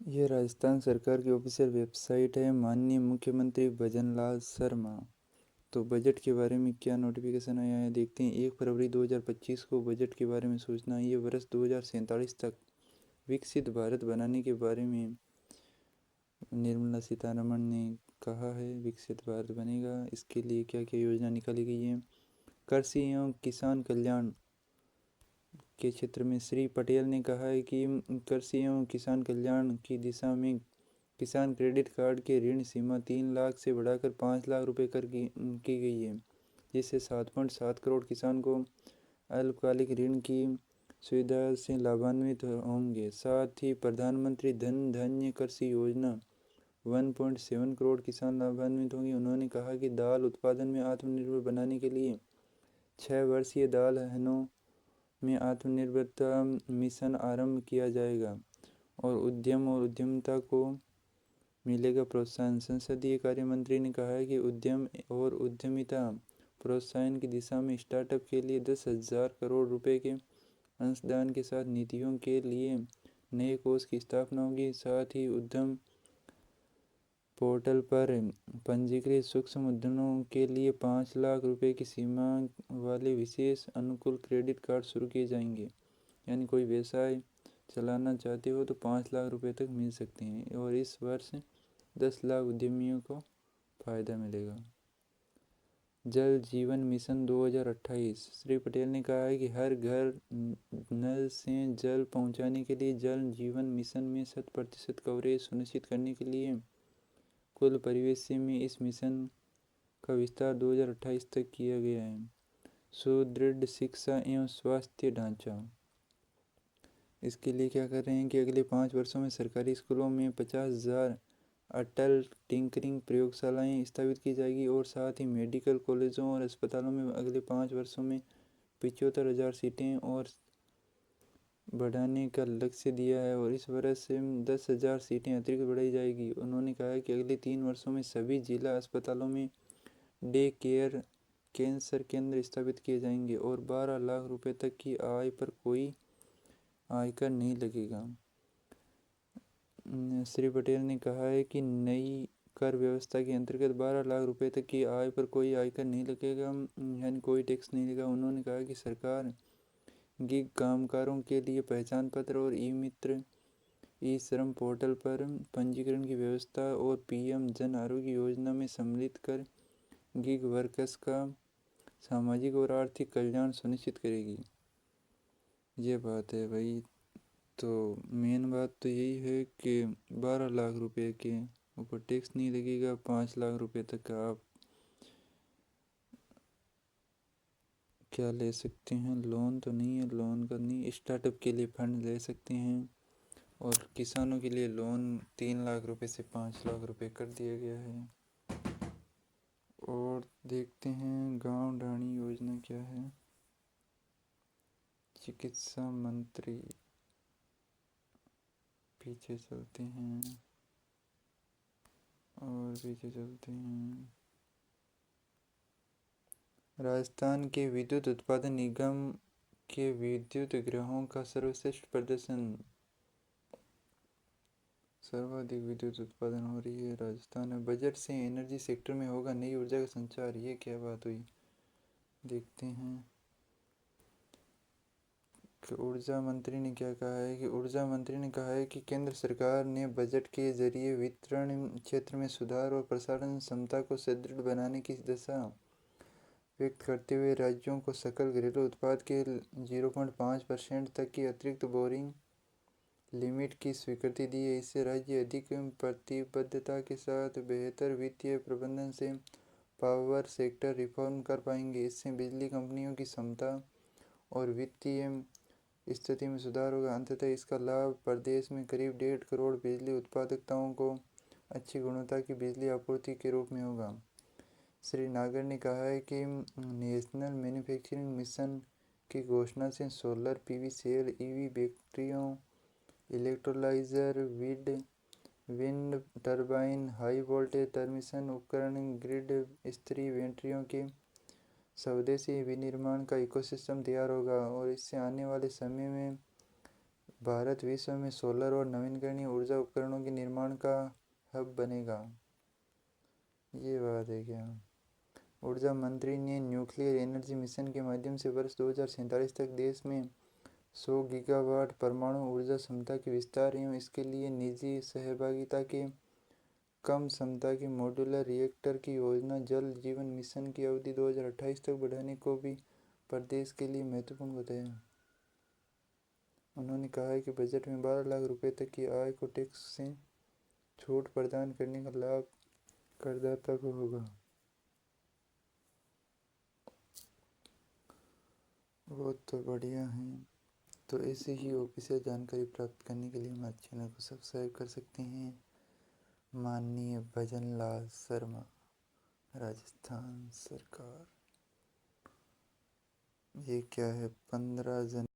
ये राजस्थान सरकार की ऑफिशियल वेबसाइट है। माननीय मुख्यमंत्री भजनलाल शर्मा। तो बजट के बारे में क्या नोटिफिकेशन आया है देखते हैं। 1 फरवरी 2025 को बजट के बारे में सूचना आई है। वर्ष 2047 तक विकसित भारत बनाने के बारे में निर्मला सीतारमण ने कहा है। विकसित भारत बनेगा, इसके लिए क्या क्या योजना निकाली गई है। कृषि एवं किसान कल्याण के क्षेत्र में श्री पटेल ने कहा है कि कृषि एवं किसान कल्याण की दिशा में किसान क्रेडिट कार्ड की ऋण सीमा 3 लाख से बढ़ाकर 5 लाख रुपए की गई है, जिससे 7.7 करोड़ किसान को अल्पकालिक ऋण की सुविधा से लाभान्वित होंगे। साथ ही प्रधानमंत्री धन धान्य कृषि योजना 1.7 करोड़ किसान लाभान्वित होंगे। उन्होंने कहा कि दाल उत्पादन में आत्मनिर्भर बनाने के लिए 6 वर्षीय दालहनों में आत्मनिर्भरता मिशन आरंभ किया जाएगा और उद्यम और उद्यमिता को मिलेगा प्रोत्साहन। संसदीय कार्य मंत्री ने कहा है कि उद्यम और उद्यमिता प्रोत्साहन की दिशा में स्टार्टअप के लिए 10,000 करोड़ रुपए के अंशदान के साथ नीतियों के लिए नए कोष की स्थापना होगी। साथ ही उद्यम पोर्टल पर पंजीकृत सूक्ष्म उद्यमों के लिए 5 लाख रुपए की सीमा वाले विशेष अनुकूल क्रेडिट कार्ड शुरू किए जाएंगे। यानी कोई व्यवसाय चलाना चाहते हो तो 5 लाख रुपए तक मिल सकते हैं और इस वर्ष 10 लाख उद्यमियों को फ़ायदा मिलेगा। जल जीवन मिशन 2028। श्री पटेल ने कहा है कि हर घर नल से जल पहुंचाने के लिए जल जीवन मिशन में 100% कवरेज सुनिश्चित करने के लिए कुल परिवेश में इस मिशन का विस्तार 2028 तक किया गया है। सुदृढ़ शिक्षा एवं स्वास्थ्य ढांचा। इसके लिए क्या कर रहे हैं कि अगले 5 वर्षों में सरकारी स्कूलों में 50,000 अटल टिंकरिंग प्रयोगशालाएं स्थापित की जाएगी और साथ ही मेडिकल कॉलेजों और अस्पतालों में अगले 5 वर्षों में 75,000 सीटें और बढ़ाने का लक्ष्य दिया है और इस वर्ष से 10,000 सीटें अतिरिक्त बढ़ाई जाएगी। उन्होंने कहा कि अगले 3 वर्षों में सभी जिला अस्पतालों में डे केयर कैंसर केंद्र स्थापित किए जाएंगे और 12 लाख रुपए तक की आय पर कोई आयकर नहीं लगेगा। श्री पटेल ने कहा है कि नई कर व्यवस्था के अंतर्गत 12 लाख रुपए तक की आय पर कोई आयकर नहीं लगेगा, यानी कोई टैक्स नहीं लगेगा। उन्होंने कहा कि सरकार गिग कामगारों के लिए पहचान पत्र और ई मित्र ई श्रम पोर्टल पर पंजीकरण की व्यवस्था और पीएम जन आरोग्य योजना में सम्मिलित कर गिग वर्कर्स का सामाजिक और आर्थिक कल्याण सुनिश्चित करेगी। ये बात है भाई। तो मेन बात तो यही है कि 12 लाख रुपए के ऊपर टैक्स नहीं लगेगा। 5 लाख रुपए तक का आप क्या ले सकते हैं। लोन तो नहीं है, लोन का नहीं। स्टार्टअप के लिए फंड ले सकते हैं और किसानों के लिए लोन 3 लाख रुपए से 5 लाख रुपए कर दिया गया है। और देखते हैं गांव ढाणी योजना क्या है। चिकित्सा मंत्री, पीछे चलते हैं और पीछे चलते हैं। राजस्थान के विद्युत उत्पादन निगम के विद्युत ग्रहों का सर्वश्रेष्ठ प्रदर्शन। सर्वाधिक विद्युत उत्पादन हो रही है राजस्थान में। बजट से एनर्जी सेक्टर में होगा नई ऊर्जा का संचार। ये क्या बात हुई, देखते हैं। ऊर्जा मंत्री ने क्या कहा है कि ऊर्जा मंत्री ने कहा है कि केंद्र सरकार ने बजट के जरिए वितरण क्षेत्र में सुधार और प्रसारण क्षमता को सुदृढ़ बनाने की दिशा व्यक्त करते हुए राज्यों को सकल घरेलू उत्पाद के 0.5% तक की अतिरिक्त बोरिंग लिमिट की स्वीकृति दी है। इससे राज्य अधिक प्रतिबद्धता के साथ बेहतर वित्तीय प्रबंधन से पावर सेक्टर रिफॉर्म कर पाएंगे। इससे बिजली कंपनियों की क्षमता और वित्तीय स्थिति में सुधार होगा। अंततः इसका लाभ प्रदेश में करीब 1.5 करोड़ बिजली उत्पादकों को अच्छी गुणवत्ता की बिजली आपूर्ति के रूप में होगा। श्री नागर ने कहा है कि नेशनल मैन्युफैक्चरिंग मिशन की घोषणा से सोलर पीवी सेल, ईवी बैटरियों, electrolyser, wind turbine, high voltage transmission उपकरण, ग्रिड स्तरीय बैटरियों के स्वदेशी विनिर्माण का इकोसिस्टम तैयार होगा और इससे आने वाले समय में भारत विश्व में सोलर और नवीकरणीय ऊर्जा उपकरणों के निर्माण का हब बनेगा। ये बात है क्या? ऊर्जा मंत्री ने न्यूक्लियर एनर्जी मिशन के माध्यम से वर्ष 2047 तक देश में 100 गीगावाट परमाणु ऊर्जा क्षमता के विस्तार एवं इसके लिए निजी सहभागिता के कम क्षमता के मॉड्यूलर रिएक्टर की योजना जल जीवन मिशन की अवधि 2028 तक बढ़ाने को भी प्रदेश के लिए महत्वपूर्ण बताया। उन्होंने कहा कि बजट में 12 लाख रुपए तक की आय को टैक्स से छूट प्रदान करने का लाभ करदाता को होगा। वो तो बढ़िया है। तो ऐसे ही ऑफिशियल जानकारी प्राप्त करने के लिए हमारे चैनल को सब्सक्राइब कर सकते हैं। माननीय भजन लाल शर्मा, राजस्थान सरकार। ये क्या है? 15 जनवरी